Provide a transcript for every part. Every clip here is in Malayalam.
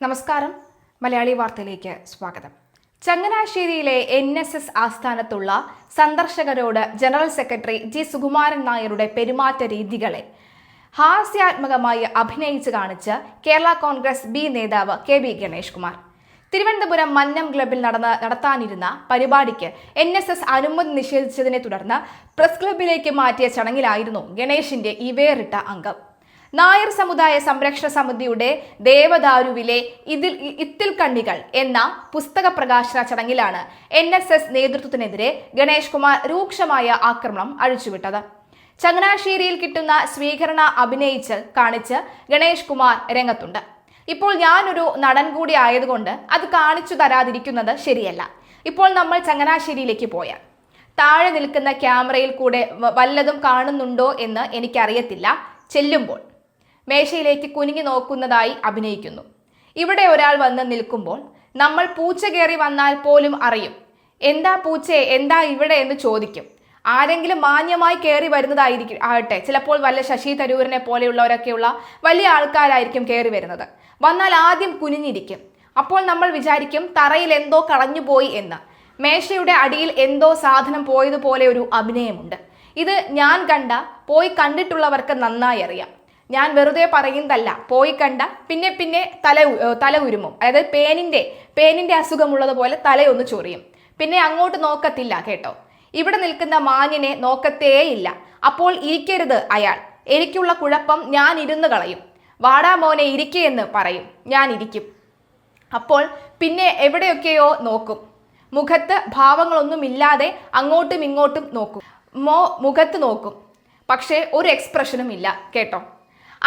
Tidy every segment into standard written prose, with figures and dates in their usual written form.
നമസ്കാരം. മലയാളി വാർത്തയിലേക്ക് സ്വാഗതം. ചങ്ങനാശ്ശേരിയിലെ NSS ആസ്ഥാനത്തുള്ള സന്ദർശകരോട് ജനറൽ സെക്രട്ടറി ജി സുകുമാരൻ നായരുടെ പെരുമാറ്റ രീതികളെ ഹാസ്യാത്മകമായി അഭിനയിച്ച് കാണിച്ച് കേരള കോൺഗ്രസ് ബി നേതാവ് KB ഗണേഷ് കുമാർ. തിരുവനന്തപുരം മന്നം ക്ലബിൽ നടത്താനിരുന്ന പരിപാടിക്ക് NSS അനുമതി നിഷേധിച്ചതിനെ തുടർന്ന് പ്രസ് ക്ലബിലേക്ക് മാറ്റിയ ചടങ്ങിലായിരുന്നു ഗണേഷിന്റെ ഈ വേറിട്ട അംഗം. നായർ സമുദായ സംരക്ഷണ സമിതിയുടെ ദേവദാരുവിലെ ഇത്തിൽ കണ്ണികൾ എന്ന പുസ്തക പ്രകാശന ചടങ്ങിലാണ് NSS നേതൃത്വത്തിനെതിരെ ഗണേഷ് കുമാർ രൂക്ഷമായ ആക്രമണം അഴിച്ചുവിട്ടത്. ചങ്ങനാശ്ശേരിയിൽ കിട്ടുന്ന സ്വീകരണ അഭിനയിച്ച് കാണിച്ച് ഗണേഷ് കുമാർ രംഗത്തുണ്ട്. ഇപ്പോൾ ഞാനൊരു നടൻ കൂടി ആയതുകൊണ്ട് അത് കാണിച്ചു തരാതിരിക്കുന്നത് ശരിയല്ല. ഇപ്പോൾ നമ്മൾ ചങ്ങനാശ്ശേരിയിലേക്ക് പോയാൽ താഴെ നിൽക്കുന്ന ക്യാമറയിൽ കൂടെ വല്ലതും കാണുന്നുണ്ടോ എന്ന് എനിക്കറിയത്തില്ല. ചെല്ലുമ്പോൾ മേശയിലേക്ക് കുനിഞ്ഞു നോക്കുന്നതായി അഭിനയിക്കുന്നു. ഇവിടെ ഒരാൾ വന്ന് നിൽക്കുമ്പോൾ നമ്മൾ പൂച്ച കയറി വന്നാൽ പോലും അറിയും. എന്താ പൂച്ചേ, എന്താ ഇവിടെ എന്ന് ചോദിക്കും. ആരെങ്കിലും മാന്യമായി കയറി വരുന്നതായിരിക്കും ആകട്ടെ, ചിലപ്പോൾ വല്ല ശശി തരൂരിനെ പോലെയുള്ളവരൊക്കെയുള്ള വലിയ ആൾക്കാരായിരിക്കും കയറി വരുന്നത്. വന്നാൽ ആദ്യം കുനിഞ്ഞിരിക്കും. അപ്പോൾ നമ്മൾ വിചാരിക്കും തറയിൽ എന്തോ കളഞ്ഞുപോയി എന്ന്. മേശയുടെ അടിയിൽ എന്തോ സാധനം പോയതുപോലെ ഒരു അഭിനയമുണ്ട്. ഇത് ഞാൻ പോയി കണ്ടിട്ടുള്ളവർക്ക് നന്നായി അറിയാം. ഞാൻ വെറുതെ പറയുന്നതല്ല. പോയി കണ്ട പിന്നെ തല ഉരുമും. അതായത് പേനിന്റെ അസുഖമുള്ളതുപോലെ തലയൊന്ന് ചൊറിയും. പിന്നെ അങ്ങോട്ട് നോക്കത്തില്ല കേട്ടോ. ഇവിടെ നിൽക്കുന്ന മാന്യനെ നോക്കത്തേയില്ല. അപ്പോൾ ഇരിക്കരുത് അയാൾ. എനിക്കുള്ള കുഴപ്പം ഞാൻ ഇരുന്ന് കളയും. വാടാ മോനെ ഇരിക്കെന്ന് പറയും. ഞാൻ ഇരിക്കും. അപ്പോൾ പിന്നെ എവിടെയൊക്കെയോ നോക്കും. മുഖത്ത് ഭാവങ്ങളൊന്നുമില്ലാതെ അങ്ങോട്ടും ഇങ്ങോട്ടും നോക്കും. മുഖത്ത് നോക്കും. പക്ഷേ ഒരു എക്സ്പ്രഷനും ഇല്ല കേട്ടോ.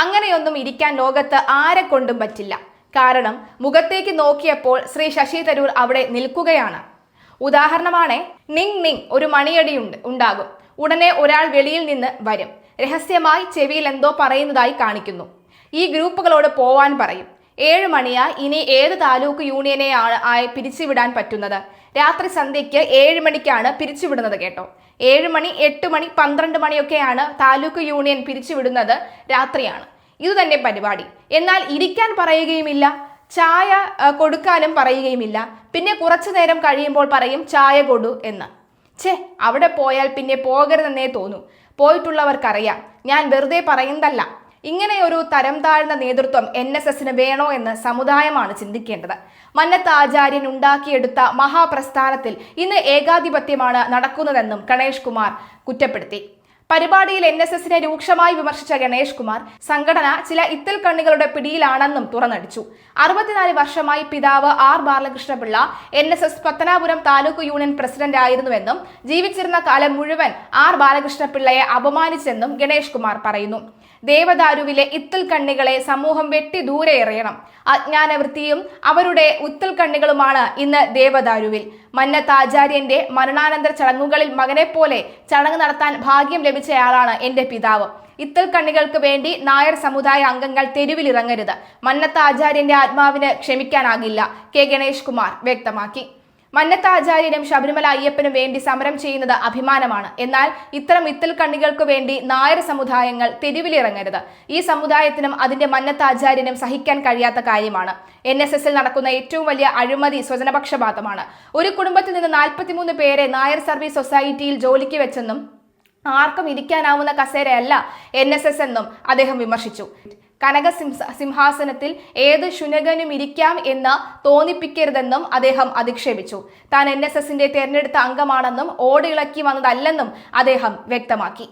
അങ്ങനെയൊന്നും ഇരിക്കാൻ ലോകത്ത് ആരെ കൊണ്ടും പറ്റില്ല. കാരണം മുഖത്തേക്ക് നോക്കിയപ്പോൾ ശ്രീ ശശി തരൂർ അവിടെ നിൽക്കുകയാണ്. ഉദാഹരണമാണ്, നിങ് ഒരു മണിയടി ഉണ്ടാകും. ഉടനെ ഒരാൾ വെളിയിൽ നിന്ന് വരും. രഹസ്യമായി ചെവിയിൽ എന്തോ പറയുന്നതായി കാണിക്കുന്നു. ഈ ഗ്രൂപ്പുകളോട് പോവാൻ പറയും. 7 മണിയായി. ഇനി ഏത് താലൂക്ക് യൂണിയനെയാണ് പിരിച്ചുവിടാൻ പറ്റുന്നത്? രാത്രി സന്ധ്യയ്ക്ക് 7 മണിക്കാണ് പിരിച്ചുവിടുന്നത് കേട്ടോ. 7 മണി, 8 മണി, 12 മണിയൊക്കെയാണ് താലൂക്ക് യൂണിയൻ പിരിച്ചുവിടുന്നത്. രാത്രിയാണ് ഇത് തന്നെ പരിപാടി. എന്നാൽ ഇരിക്കാൻ പറയുകയുമില്ല, ചായ കൊടുക്കാനും പറയുകയുമില്ല. പിന്നെ കുറച്ചു നേരം കഴിയുമ്പോൾ പറയും ചായ കൊടു എന്ന്. അവിടെ പോയാൽ പിന്നെ പോകരുതെന്നേ തോന്നൂ. പോയിട്ടുള്ളവർക്കറിയാം. ഞാൻ വെറുതെ പറയുന്നതല്ല. ഇങ്ങനെ ഒരു തരം താഴ്ന്ന നേതൃത്വം NSSന് വേണോ എന്ന് സമുദായമാണ് ചിന്തിക്കേണ്ടത്. മന്നത്ത് ആചാര്യൻ ഉണ്ടാക്കിയെടുത്ത മഹാപ്രസ്ഥാനത്തിൽ ഇന്ന് ഏകാധിപത്യമാണ് നടക്കുന്നതെന്നും ഗണേഷ് കുമാർ കുറ്റപ്പെടുത്തി. പരിപാടിയിൽ NSSനെ രൂക്ഷമായി വിമർശിച്ച ഗണേഷ് കുമാർ സംഘടന ചില ഇത്തിൽ കണ്ണികളുടെ പിടിയിലാണെന്നും തുറന്നടിച്ചു. 64 വർഷമായി പിതാവ് R Balakrishnapillai NSS Pathanapuram taluk union president ആയിരുന്നുവെന്നും ജീവിച്ചിരുന്ന കാലം മുഴുവൻ R ബാലകൃഷ്ണപിള്ളയെ അപമാനിച്ചെന്നും ഗണേഷ് കുമാർ പറയുന്നു. ദേവദാരുവിലെ ഇത്തിൽ കണ്ണികളെ സമൂഹം വെട്ടി ദൂരെ എറിയണം. അജ്ഞാനവൃത്തിയും അവരുടെ ഇത്തിൽ കണ്ണികളുമാണ് ഇന്ന് ദേവദാരുവിൽ. മന്നത്ത് ആചാര്യന്റെ മരണാനന്തര ചടങ്ങുകളിൽ മകനെ പോലെ ചടങ്ങ് നടത്താൻ ഭാഗ്യം ലഭിച്ചയാളാണ് എന്റെ പിതാവ്. ഇത്തിൽ കണ്ണികൾക്ക് വേണ്ടി നായർ സമുദായ അംഗങ്ങൾ തെരുവിലിറങ്ങരുത്. മന്നത്ത് ആചാര്യന്റെ ആത്മാവിന് ക്ഷമിക്കാനാകില്ല, K ഗണേഷ് കുമാർ വ്യക്തമാക്കി. മന്നത്ത് ആചാര്യനും ശബരിമല അയ്യപ്പനും വേണ്ടി സമരം ചെയ്യുന്നത് അഭിമാനമാണ്. എന്നാൽ ഇത്തരം ഇത്തിൽ കണ്ണികൾക്ക് വേണ്ടി നായർ സമുദായങ്ങൾ തെരുവിലിറങ്ങരുത്. ഈ സമുദായത്തിനും അതിന്റെ മന്നത്ത് ആചാര്യനും സഹിക്കാൻ കഴിയാത്ത കാര്യമാണ്. NSSൽ നടക്കുന്ന ഏറ്റവും വലിയ അഴിമതി സ്വജനപക്ഷപാതമാണ്. ഒരു കുടുംബത്തിൽ നിന്ന് 43 പേരെ നായർ സർവീസ് സൊസൈറ്റിയിൽ ജോലിക്ക് വെച്ചെന്നും ആർക്കും ഇരിക്കാനാവുന്ന കസേരയല്ല NSS എന്നും അദ്ദേഹം വിമർശിച്ചു. സിംഹാസനത്തിൽ ഏത് ശുനകനും ഇരിക്കാം എന്ന് തോന്നിപ്പിക്കരുതെന്നും അദ്ദേഹം അധിക്ഷേപിച്ചു. താൻ NSSന്റെ തെരഞ്ഞെടുത്ത അംഗമാണെന്നും ഓടിയിളക്കി വന്നതല്ലെന്നും അദ്ദേഹം വ്യക്തമാക്കി.